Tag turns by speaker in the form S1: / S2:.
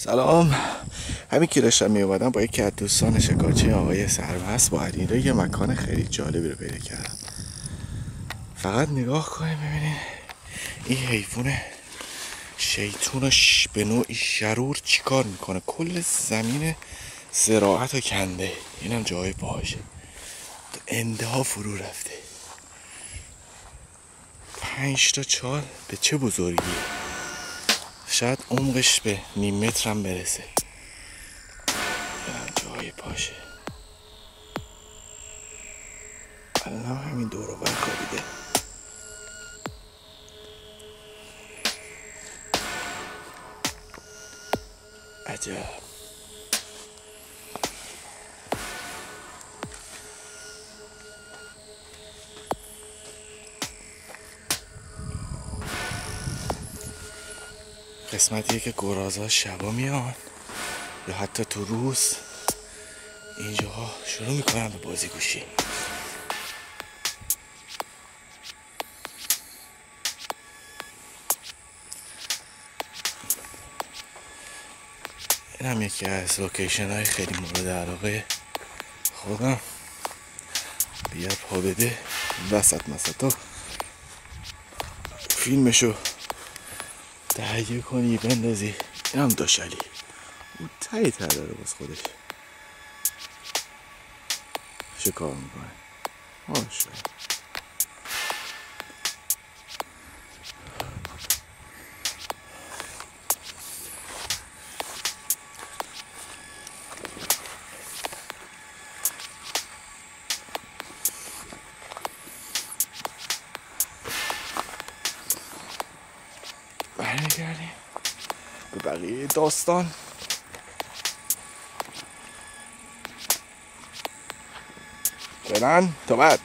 S1: سلام. همین که داشتم میومدم با یکی از دوستان شکارچی آقای سرمست با علیرضا یه مکان خیلی جالبی رو پیدا کردم. فقط نگاه کنیم ببینین این حیوان شیطون به نوعی شرور چیکار میکنه. کل زمین زراعت رو کنده. اینم جای پاشه تو انتها فرو رفته. 5 تا چال به چه بزرگی، شاید عمقش به نیم متر هم برسه. جای پاشه الان همین دور و بر خوابیده. عجب. قسمتیه که گرازها شبا میان یا حتی تو روز اینجاها شروع میکنن به بازی گوشی. این هم یکی از لوکیشن های خیلی مورد علاقه خودم. بیا پا بده وسط مسطا فیلمشو تهیه کنی بندازی. این هم داشلی اون تایی تر داره باز خودش شکار میکنه. ماشاءالله. برمیگردیم به بقیه داستان. فعلا تا بعد.